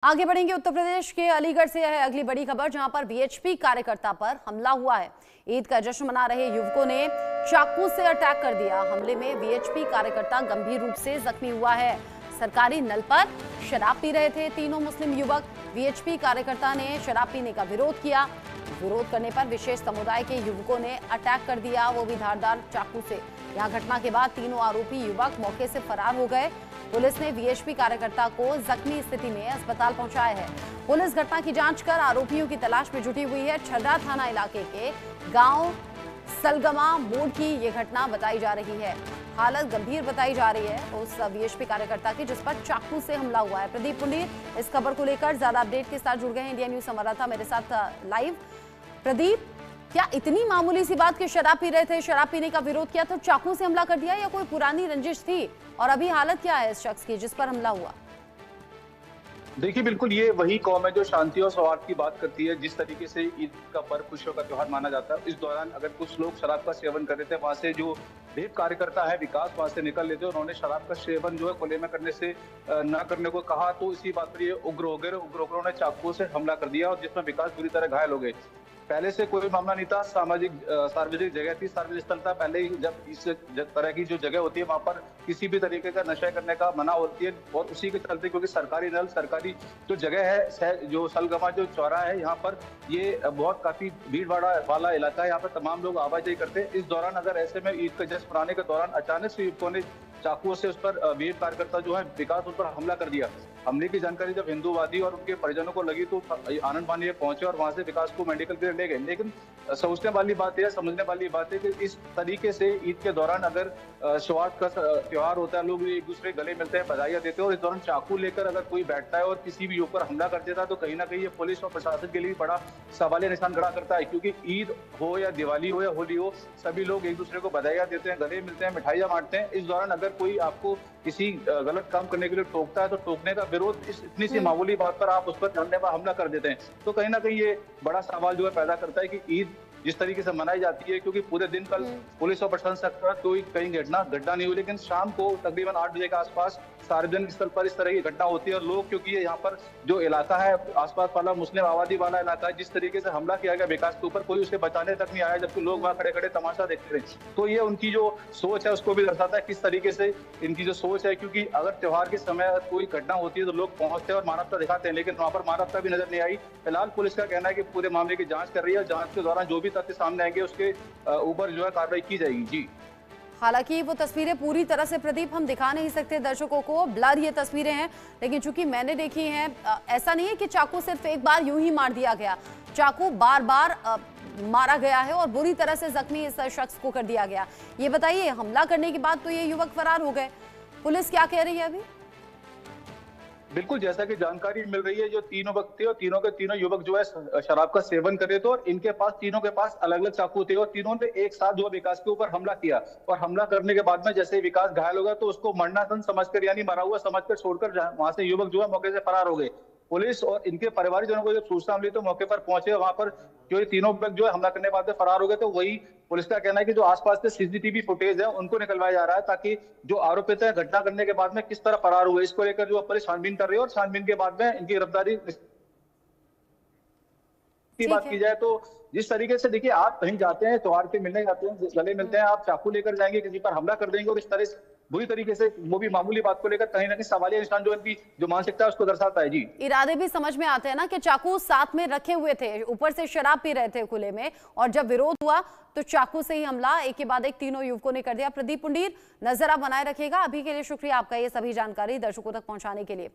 आगे बढ़ेंगे। उत्तर प्रदेश के अलीगढ़ से है अगली बड़ी खबर, जहां पर बीएचपी कार्यकर्ता पर हमला हुआ है। ईद का जश्न मना रहे युवकों ने चाकू से अटैक कर दिया। हमले में बीएचपी कार्यकर्ता गंभीर रूप से जख्मी हुआ है। सरकारी नल पर शराब पी रहे थे तीनों मुस्लिम युवक। बीएचपी कार्यकर्ता ने शराब पीने का विरोध किया। विरोध करने पर विशेष समुदाय के युवकों ने अटैक कर दिया, वो भी धारदार चाकू से। यहां घटना के बाद तीनों आरोपी युवक मौके से फरार हो गए। पुलिस ने बीएचपी कार्यकर्ता को जख्मी स्थिति में अस्पताल पहुंचाया है। पुलिस घटना की जांच कर आरोपियों की तलाश में जुटी हुई है। छर्रा थाना इलाके के गांव सलगमा मोड़ की ये घटना बताई जा रही है। हालत गंभीर बताई जा रही है उस बीएचपी कार्यकर्ता की, जिस पर चाकू से हमला हुआ है। प्रदीप पुंडीर इस खबर को लेकर ज्यादा अपडेट के साथ जुड़ गए हैं। इंडिया न्यूज संवाददाता मेरे साथ लाइव। प्रदीप, क्या इतनी मामूली सी बात कि शराब पी रहे थे, शराब पीने का विरोध किया तो चाकू से हमला कर दिया, या कोई पुरानी रंजिश थी? और अभी हालत क्या है इस शख्स की जिस पर हमला हुआ? देखिए, बिल्कुल ये वही कौम है जो शांति और सौहार्द की बात करती है। जिस तरीके से ईद का पर्व खुशियों का त्योहार माना जाता है, इस दौरान अगर कुछ लोग शराब का सेवन कर रहे थे, वहां से जो देव कार्यकर्ता है विकास वहां से निकल लेते, उन्होंने शराब का सेवन जो है खुले में करने से न करने को कहा, तो इसी बात पर ये उग्र हो गए। उग्रों ने चाकू से हमला कर दिया और जिसमें विकास बुरी तरह घायल हो गए। पहले से कोई मामला नहीं था, सार्वजनिक जगह थी, सार्वजनिक स्थल था। पहले ही जब इस तरह की जो जगह होती है वहां पर किसी भी तरीके का नशा करने का मना होती है, और उसी के चलते क्योंकि सरकारी नल, सरकारी जो जगह है, जो सलगमा जो चौराहा है, यहाँ पर ये बहुत काफी भीड़ भाड़ वाला इलाका है। यहाँ पर तमाम लोग आवाजाही करते हैं। इस दौरान अगर ऐसे में ईद का जश्न मनाने के दौरान अचानक से युवकों ने चाकुओं से उस पर वीर कार्यकर्ता जो है विकास उस पर हमला कर दिया। हमले की जानकारी जब हिंदूवादी और उनके परिजनों को लगी तो आनंद माननीय पहुंचे और वहां से विकास को मेडिकल के लिए ले गए। लेकिन सोचने वाली बात है, समझने वाली बात है कि इस तरीके से ईद के दौरान अगर सौहार्द का त्योहार होता है, लोग एक दूसरे गले मिलते हैं, बधाइयां देते हैं, और इस दौरान चाकू लेकर अगर कोई बैठता है और किसी भी युवक पर हमला कर देता है, तो कहीं ना कहीं ये पुलिस और प्रशासन के लिए बड़ा सवालिया निशान खड़ा करता है। क्योंकि ईद हो या दिवाली हो या होली हो, सभी लोग एक दूसरे को बधाइयां देते हैं, गले मिलते हैं, मिठाइयां बांटते हैं। इस दौरान अगर कोई आपको किसी गलत काम करने के लिए टोकता है, तो टोकने का विरोध इतनी सी मामूली बात पर आप उस पर जानने पर हमला कर देते हैं, तो कहीं ना कहीं ये बड़ा सवाल जो है पैदा करता है कि ईद जिस तरीके से मनाई जाती है, क्योंकि पूरे दिन कल पुलिस और प्रशासन का कोई कहीं घटना नहीं हुई, लेकिन शाम को तकरीबन 8 बजे के आसपास सार्वजनिक स्थल पर इस तरह की घटना होती है। और लोग, क्योंकि ये यहाँ पर जो इलाका है आसपास वाला मुस्लिम आबादी वाला इलाका है, जिस तरीके से हमला किया गया विकास के ऊपर, कोई उसे बचाने तक नहीं आया, जबकि लोग वहाँ खड़े खड़े तमाशा देखते रहे। तो ये उनकी जो सोच है उसको भी दर्शाता है किस तरीके से इनकी जो सोच है। क्योंकि अगर त्योहार के समय कोई घटना होती है तो लोग पहुंचते हैं और मानवता दिखाते हैं, लेकिन वहाँ पर मानवता भी नजर नहीं आई। फिलहाल पुलिस का कहना है कि पूरे मामले की जांच कर रही है। जांच के दौरान जो भी तथ्य सामने आएंगे उसके ऊपर जो है कार्रवाई की जाएगी। जी, हालांकि वो तस्वीरें पूरी तरह से, प्रदीप, हम दिखा नहीं सकते दर्शकों को, ब्लर ये तस्वीरें हैं, लेकिन चूंकि मैंने देखी हैं, ऐसा नहीं है कि चाकू सिर्फ एक बार यूं ही मार दिया गया, चाकू बार बार मारा गया है और बुरी तरह से जख्मी इस शख्स को कर दिया गया। ये बताइए, हमला करने के बाद तो ये युवक फरार हो गए, पुलिस क्या कह रही है अभी? बिल्कुल, जैसा कि जानकारी मिल रही है, जो तीनों व्यक्ति और तीनों के तीनों युवक जो है शराब का सेवन कर रहे थे, और इनके पास, तीनों के पास अलग अलग चाकू थे, और तीनों ने एक साथ जो विकास के ऊपर हमला किया। और हमला करने के बाद में जैसे विकास घायल हो गया, तो उसको मरनासन समझकर, यानी मरा हुआ समझकर छोड़कर वहां से युवक जो है मौके से फरार हो गए। पुलिस और इनके परिवारजनों को जब सूचना मिली तो मौके पर पहुंचे। वहां पर जो ये तीनों व्यक्ति जो है हमला करने के बाद फरार हो गए, तो वही पुलिस का कहना है कि जो आसपास के सीसीटीवी फुटेज है उनको निकलवाया जा रहा है, ताकि जो आरोपित है घटना करने के बाद में किस तरह फरार हुए, इसको लेकर जो पुलिस छानबीन कर रही है, और छानबीन के बाद में इनकी गिरफ्तारी की बात की जाए तो जिस तरीके से, देखिए, आप कहीं जाते हैं, त्योहार पे मिलने जाते हैं, गले मिलते हैं, आप चाकू लेकर जाएंगे, किसी पर हमला कर देंगे, और इस तरह से बुरी तरीके से, वो भी मामूली बात को लेकर, कहीं ना कहीं सवालिया निशान जो इनकी जो मानसिकता है उसको दर्शाता है। जी, इरादे भी समझ में आते हैं ना कि चाकू साथ में रखे हुए थे, ऊपर से शराब पी रहे थे खुले में, और जब विरोध हुआ तो चाकू से ही हमला एक के बाद एक तीनों युवकों ने कर दिया। प्रदीप पुंडीर, नजर आप बनाए रखिएगा। अभी के लिए शुक्रिया आपका ये सभी जानकारी दर्शकों तक पहुंचाने के लिए।